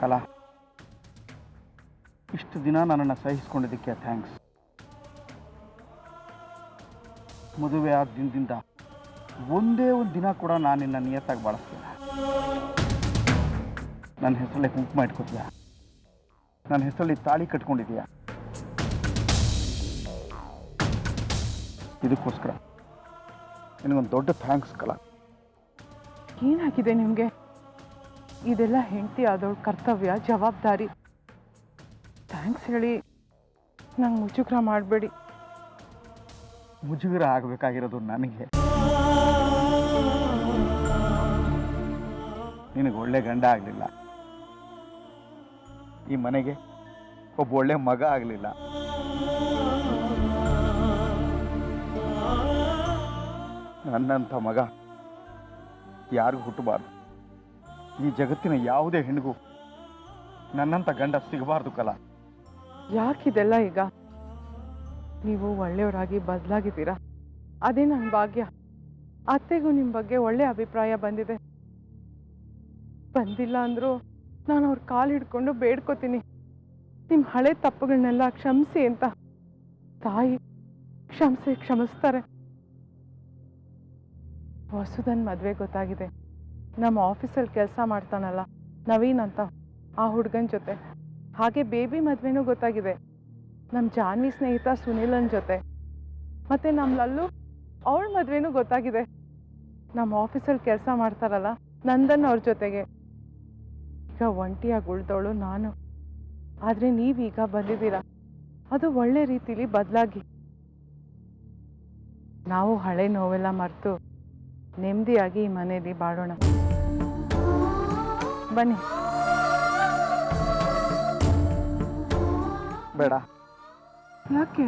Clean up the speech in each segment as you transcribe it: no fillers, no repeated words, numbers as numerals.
ಕಲಾ, ಇಷ್ಟು ದಿನ ನನ್ನನ್ನು ಸಹಿಸ್ಕೊಂಡಿದ್ದಕ್ಕೆ ಥ್ಯಾಂಕ್ಸ್. ಮದುವೆ ಆದ ದಿನದಿಂದ ಒಂದೇ ಒಂದು ದಿನ ಕೂಡ ನಾನು ನಿನ್ನ ನಿಯತ್ತಾಗಿ ಬಳಸ್ತಿಲ್ಲ. ನನ್ನ ಹೆಸರಲ್ಲಿ ಕುಂಕುಮ ಇಟ್ಕೋತೀಯ, ನನ್ನ ಹೆಸರಲ್ಲಿ ತಾಳಿ ಕಟ್ಕೊಂಡಿದೀಯ. ಇದಕ್ಕೋಸ್ಕರ ನಿನಗೊಂದು ದೊಡ್ಡ ಥ್ಯಾಂಕ್ಸ್ ಕಲಾ. ಏನಾಗಿದೆ ನಿಮಗೆ? ಇದೆಲ್ಲ ಹೆಂಡತಿ ಆದವಳ ಕರ್ತವ್ಯ, ಜವಾಬ್ದಾರಿ. ಥ್ಯಾಂಕ್ಸ್ ಹೇಳಿ ನಂಗೆ ಮುಜುಗರ ಮಾಡಬೇಡಿ. ಮುಜುಗರ ಆಗಬೇಕಾಗಿರೋದು ನನಗೆ. ನಿನಗೆ ಒಳ್ಳೆ ಗಂಡ ಆಗಲಿಲ್ಲ, ಈ ಮನೆಗೆ ಒಬ್ಬ ಒಳ್ಳೆ ಮಗ ಆಗಲಿಲ್ಲ. ನನ್ನಂಥ ಮಗ ಯಾರಿಗೂ ಹುಟ್ಟಬಾರ್ದು. ಈ ಜಗತ್ತಿನ ಯಾವುದೇ ಹೆಣ್ಣಿಗೂ ನನ್ನಂಥ ಗಂಡ ಸಿಗಬಾರ್ದು ಕಲಾ. ಯಾಕಿದೆಲ್ಲ ಈಗ? ನೀವು ಒಳ್ಳೆಯವರಾಗಿ ಬದಲಾಗಿದ್ದೀರಾ, ಅದೇ ನನ್ನ ಭಾಗ್ಯ. ಅತ್ತೆಗೂ ನಿಮ್ಮ ಬಗ್ಗೆ ಒಳ್ಳೆ ಅಭಿಪ್ರಾಯ ಬಂದಿದೆ. ಬಂದಿಲ್ಲ ಅಂದರೂ ನಾನು ಅವ್ರ ಕಾಲು ಹಿಡ್ಕೊಂಡು ಬೇಡ್ಕೋತೀನಿ, ನಿಮ್ಮ ಹಳೆ ತಪ್ಪುಗಳನ್ನೆಲ್ಲ ಕ್ಷಮಿಸಿ ಅಂತ. ತಾಯಿ ಕ್ಷಮಿಸ್ತಾರೆ. ವಸುದನ್ ಮದುವೆ ಗೊತ್ತಾಗಿದೆ. ನಮ್ಮ ಆಫೀಸಲ್ಲಿ ಕೆಲಸ ಮಾಡ್ತಾನಲ್ಲ ನವೀನ್ ಅಂತ, ಆ ಹುಡುಗನ ಜೊತೆ. ಹಾಗೆ ಬೇಬಿ ಮದುವೆನೂ ಗೊತ್ತಾಗಿದೆ, ನಮ್ಮ ಜಾನ್ವಿ ಸ್ನೇಹಿತ ಸುನಿಲನ್ ಜೊತೆ. ಮತ್ತು ನಮ್ಮ ಲಲ್ಲು ಅವಳ ಮದುವೆನೂ ಗೊತ್ತಾಗಿದೆ, ನಮ್ಮ ಆಫೀಸಲ್ಲಿ ಕೆಲಸ ಮಾಡ್ತಾರಲ್ಲ ನಂದನ್ ಅವ್ರ ಜೊತೆಗೆ. ಈಗ ಒಂಟಿಯಾಗಿ ಉಳ್ದವಳು ನಾನು. ಆದರೆ ನೀವೀಗ ಬಂದಿದ್ದೀರಾ, ಅದು ಒಳ್ಳೆ ರೀತಿಲಿ ಬದಲಾಗಿ. ನಾವು ಹಳೆ ನೋವೆಲ್ಲ ಮರೆತು ನೆಮ್ಮದಿಯಾಗಿ ಈ ಮನೆಯಲ್ಲಿ ಬಾಳೋಣ. ಬನ್ನಿ. ಬೇಡ. ಯಾಕೆ?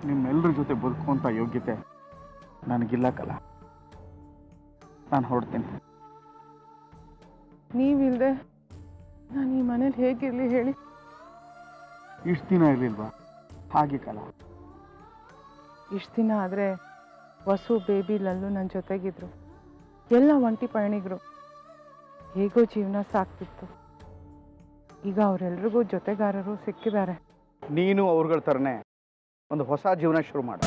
ನಿಮ್ಮೆಲ್ಲರ ಜೊತೆ ಬದುಕುವಂಥ ಯೋಗ್ಯತೆ ನನಗಿಲ್ಲ ಕಲಾ. ನಾನು ಹೊರಡ್ತೀನಿ. ನೀವಿಲ್ಲದೆ ನಾನು ಈ ಮನೇಲಿ ಹೇಗಿರಲಿ ಹೇಳಿ? ಇಷ್ಟು ದಿನ ಇರಲಿಲ್ವಾ ಹಾಗೆ ಕಲಾ? ಇಷ್ಟು ದಿನ ಆದರೆ ವಸು, ಬೇಬಿ, ಲಲ್ಲು ನನ್ನ ಜೊತೆಗಿದ್ರು. ಎಲ್ಲ ಒಂಟಿ ಪಯಣಿಗರು. ಹೇಗೋ ಜೀವನ ಸಾಕ್ತಿತ್ತು. ಈಗ ಅವರೆಲ್ರಿಗೂ ಜೊತೆಗಾರರು ಸಿಕ್ಕಿದ್ದಾರೆ. ನೀನು ಅವ್ರಗಳ ಥರನೇ ಒಂದು ಹೊಸ ಜೀವನ ಶುರು ಮಾಡು.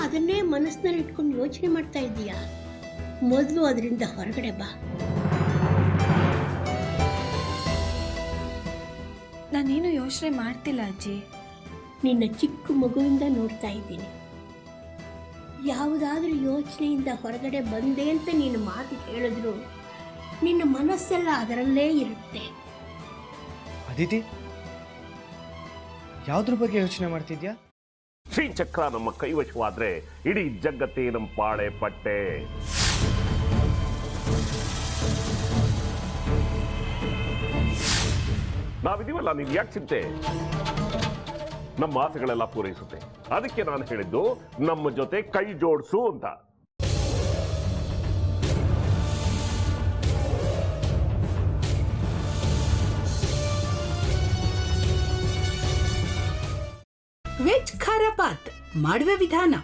ಅದನ್ನೇ ಮನಸ್ಸಿನಲ್ಲಿ ಇಟ್ಕೊಂಡು ಯೋಚನೆ ಮಾಡ್ತಾ ಇದ್ದೀಯಾ? ಮೊದಲು ಅದರಿಂದ ಹೊರಗಡೆ ಬಾ. ನಾನೇನು ಯೋಚನೆ ಮಾಡ್ತಿಲ್ಲ ಅಜ್ಜಿ. ನಿನ್ನ ಚಿಕ್ಕ ಮಗುವಿಂದ ನೋಡ್ತಾ ಇದ್ದೀನಿ. ಯಾವುದಾದ್ರೂ ಯೋಚನೆಯಿಂದ ಹೊರಗಡೆ ಬಂದೆ ಅಂತ ನೀನು ಮಾತು ಹೇಳಿದ್ರು ನಿನ್ನ ಮನಸ್ಸೆಲ್ಲ ಅದರಲ್ಲೇ ಇರುತ್ತೆ. ಅದಿತಿ, ಯಾವುದ್ರ ಬಗ್ಗೆ ಯೋಚನೆ ಮಾಡ್ತಿದ್ಯಾ? ಶ್ರೀಚಕ್ರ ನಮ್ಮ ಕೈವಶವಾದ್ರೆ ಇಡೀ ಜಗತ್ತೇ ನಮ್ಮ ಪಾಳೆ ಪಟ್ಟೆ. ನಾವಿದೀವಲ್ಲ, ನೀವು ಯಾಕೆ ಚಿಂತೆ? ನಮ್ಮ ಆಸೆಗಳೆಲ್ಲ ಪೂರೈಸುತ್ತೆ. ಅದಕ್ಕೆ ನಾನು ಹೇಳಿದ್ದು ನಮ್ಮ ಜೊತೆ ಕೈ ಜೋಡಿಸು ಅಂತ. ವೆಜ್ ಖಾರ ಬಾತ್ ಮಾಡುವ ವಿಧಾನ: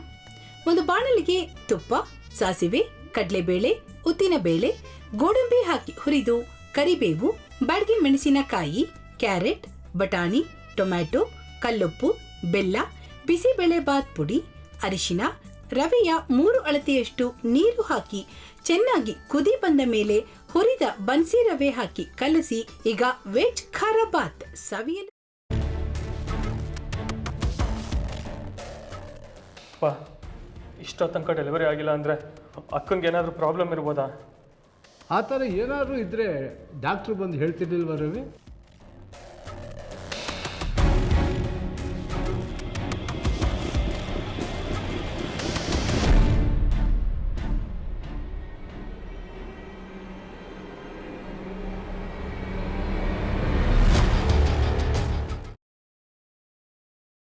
ಒಂದು ಬಾಣಲಿಗೆ ತುಪ್ಪ, ಸಾಸಿವೆ, ಕಡಲೆಬೇಳೆ, ಉದ್ದಿನಬೇಳೆ, ಗೋಡಂಬಿ ಹಾಕಿ ಹುರಿದು ಕರಿಬೇವು, ಬಾಡಿಗೆ ಮೆಣಸಿನಕಾಯಿ, ಕ್ಯಾರೆಟ್, ಬಟಾಣಿ, ಟೊಮ್ಯಾಟೊ, ಕಲ್ಲುಪ್ಪು, ಬೆಲ್ಲ, ಬಿಸಿಬೇಳೆ ಬಾತ್ ಪುಡಿ, ಅರಿಶಿನ, ರವೆಯ 3 ಅಳತೆಯಷ್ಟು ನೀರು ಹಾಕಿ ಚೆನ್ನಾಗಿ ಕುದಿ ಬಂದ ಮೇಲೆ ಹುರಿದ ಬನ್ಸಿ ರವೆ ಹಾಕಿ ಕಲಸಿ. ಈಗ ವೆಜ್ ಖಾರ ಬಾತ್ ಸವಿಯಲು. ಇಷ್ಟೋ ತನಕ ಡೆಲಿವರಿ ಆಗಿಲ್ಲ ಅಂದರೆ ಅಕ್ಕಂಗೆ ಏನಾದರೂ ಪ್ರಾಬ್ಲಮ್ ಇರ್ಬೋದಾ? ಆ ಥರ ಏನಾದರೂ ಇದ್ದರೆ ಡಾಕ್ಟ್ರು ಬಂದು ಹೇಳ್ತಿರ್ಲಿಲ್ವ ರವಿ?